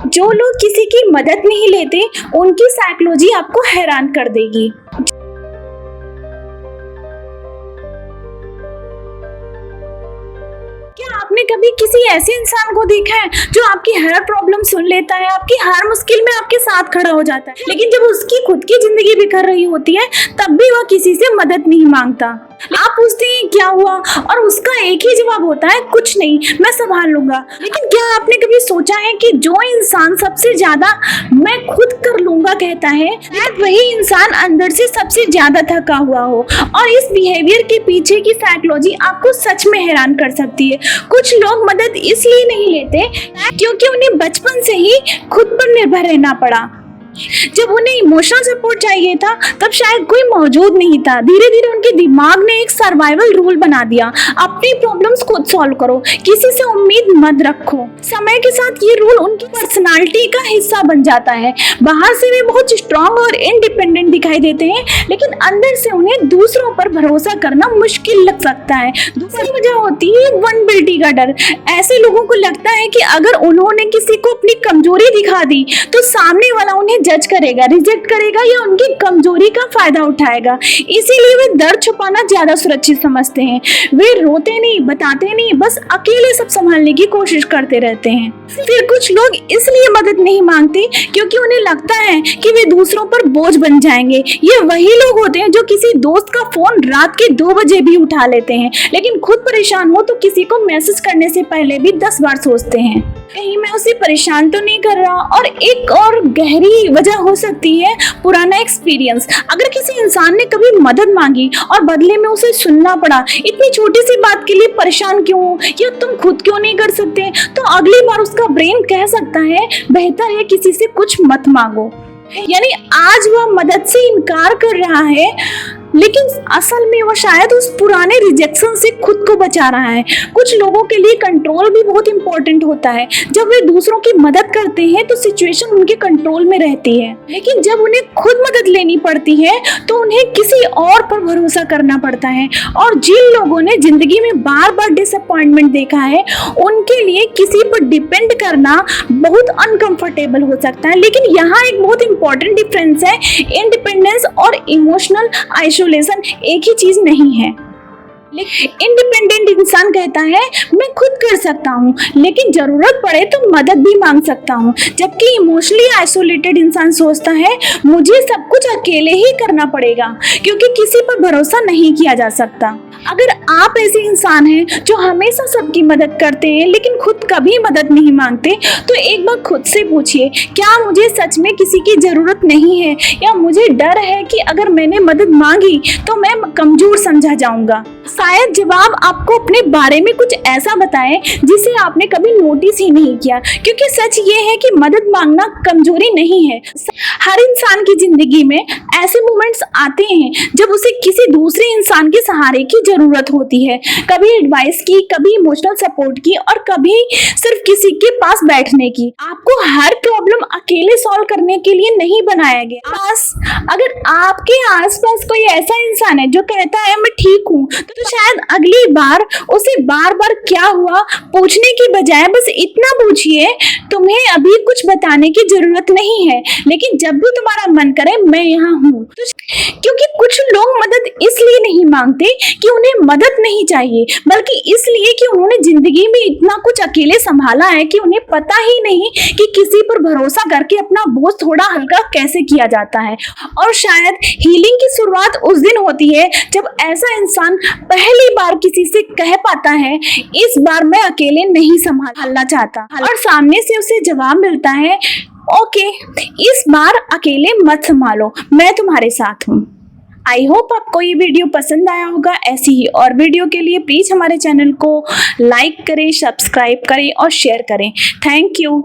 जो लोग किसी की मदद नहीं लेते उनकी साइकोलॉजी आपको हैरान कर देगी। क्या आपने कभी किसी ऐसे इंसान को देखा है जो आपकी हर प्रॉब्लम सुन लेता है, आपकी हर मुश्किल में आपके साथ खड़ा हो जाता है, लेकिन जब उसकी खुद की जिंदगी बिखर रही होती है तब भी वह किसी से मदद नहीं मांगता। आप पूछते हैं क्या हुआ और उसका एक ही जवाब होता है, कुछ नहीं, मैं संभाल लूंगा। लेकिन क्या आपने कभी सोचा है कि जो इंसान सबसे ज्यादा मैं खुद कर लूंगा कहता है, शायद वही इंसान अंदर से सबसे ज्यादा थका हुआ हो। और इस बिहेवियर के पीछे की साइकोलॉजी आपको सच में हैरान कर सकती है। कुछ लोग मदद इसलिए नहीं लेते क्योंकि उन्हें बचपन से ही खुद पर निर्भर रहना पड़ा। जब उन्हें इमोशनल सपोर्ट चाहिए था तब शायद कोई मौजूद नहीं था। धीरे धीरे उनके दिमाग ने एक सर्वाइवल रूल बना दिया, अपनी प्रॉब्लम्स खुद सॉल्व करो, किसी से उम्मीद मत रखो। समय के साथ ये रूल उनकी पर्सनालिटी का हिस्सा बन जाता है। बाहर से वे बहुत स्ट्रांग और इंडिपेंडेंट दिखाई देते हैं, लेकिन अंदर से उन्हें दूसरों पर भरोसा करना मुश्किल लग सकता है। दूसरी वजह होती है वल्नरेबिलिटी का डर। ऐसे लोगों को लगता है कि अगर उन्होंने किसी को अपनी कमजोरी दिखा दी तो सामने वाला उन्हें जज करेगा, रिजेक्ट करेगा या उनकी कमजोरी का फायदा उठाएगा। इसीलिए वे दर्द छुपाना ज्यादा सुरक्षित समझते हैं। वे रोते नहीं, बताते नहीं, बस अकेले सब संभालने की कोशिश करते रहते हैं। फिर कुछ लोग इसलिए मदद नहीं मांगते क्योंकि उन्हें लगता है कि वे दूसरों पर बोझ बन जाएंगे। ये वही लोग होते हैं जो किसी दोस्त का फोन रात के 2 बजे भी उठा लेते हैं, लेकिन खुद परेशान हो तो किसी को मैसेज करने से पहले भी 10 बार सोचते हैं कहीं मैं उसे परेशान तो नहीं कर रहा। और एक और गहरी वजह हो सकती है पुराना एक्सपीरियंस। अगर किसी इंसान ने कभी मदद मांगी और बदले में उसे सुनना पड़ा, इतनी छोटी सी बात के लिए परेशान क्यों हो या तुम खुद क्यों नहीं कर सकते, तो अगली बार उसका ब्रेन कह सकता है बेहतर है किसी से कुछ मत मांगो। यानी आज वह मदद से इनकार कर रहा है, लेकिन असल में वो शायद उस पुराने रिजेक्शन से खुद को बचा रहा है। कुछ लोगों के लिए कंट्रोल भी बहुत इंपॉर्टेंट होता है। जब वे दूसरों की मदद करते हैं तो सिचुएशन उनके कंट्रोल में रहती है, लेकिन जब उन्हें खुद मदद लेनी पड़ती है तो उन्हें किसी और पर भरोसा करना पड़ता है। और जिन लोगों ने जिंदगी में बार बार डिसअपॉइंटमेंट देखा है उनके लिए किसी पर डिपेंड करना बहुत अनकंफर्टेबल हो सकता है। लेकिन यहाँ एक बहुत इंपॉर्टेंट डिफरेंस है, इंडिपेंडेंस और इमोशनल आइसोलेशन एक ही चीज नहीं है। इंडिपेंडेंट इंसान कहता है मैं खुद कर सकता हूँ, लेकिन जरूरत पड़े तो मदद भी मांग सकता हूँ। जबकि इमोशनली आइसोलेटेड इंसान सोचता है मुझे सब कुछ अकेले ही करना पड़ेगा क्योंकि किसी पर भरोसा नहीं किया जा सकता। अगर आप ऐसे इंसान हैं जो हमेशा सबकी मदद करते हैं लेकिन खुद कभी मदद नहीं मांगते, तो एक बार खुद से पूछिए क्या मुझे सच में किसी की जरूरत नहीं है, या मुझे डर है कि अगर मैंने मदद मांगी तो मैं कमजोर समझा जाऊंगा। शायद जवाब आपको अपने बारे में कुछ ऐसा बताए जिसे आपने कभी नोटिस ही नहीं किया, क्योंकि सच ये है कि मदद मांगना कमजोरी नहीं है। हर इंसान की जिंदगी में ऐसे मोमेंट्स आते हैं जब उसे किसी दूसरे इंसान के सहारे की जरूरत होती है, कभी एडवाइस की, कभी इमोशनल सपोर्ट की और कभी सिर्फ किसी के पास बैठने की। आपको हर प्रॉब्लम अकेले सॉल्व करने के लिए नहीं बनाया गया। बस अगर आपके आसपास कोई ऐसा इंसान है जो कहता है मैं ठीक हूँ, तो शायद अगली बार उसे बार बार क्या हुआ पूछने की बजाय बस इतना पूछिए तुम्हें अभी कुछ बताने की जरूरत नहीं है, लेकिन जब भी तुम्हारा मन करे मैं यहाँ हूँ। क्योंकि कुछ लोग मदद इसलिए नहीं मांगते कि उन्हें मदद नहीं चाहिए, बल्कि इसलिए कि उन्होंने जिंदगी में इतना कुछ अकेले संभाला है कि उन्हें पता ही नहीं कि किसी पर भरोसा करके अपना बोझ थोड़ा हल्का कैसे किया जाता है। और शायद हीलिंग की शुरुआत उस दिन होती है जब ऐसा इंसान पहली बार किसी से कह पाता है इस बार मैं अकेले नहीं संभालना चाहता, और सामने से उसे जवाब मिलता है ओके इस बार अकेले मत संभालो, मैं तुम्हारे साथ हूँ। आई होप आपको ये वीडियो पसंद आया होगा। ऐसी ही और वीडियो के लिए प्लीज हमारे चैनल को लाइक करें, सब्सक्राइब करें और शेयर करें। Thank you.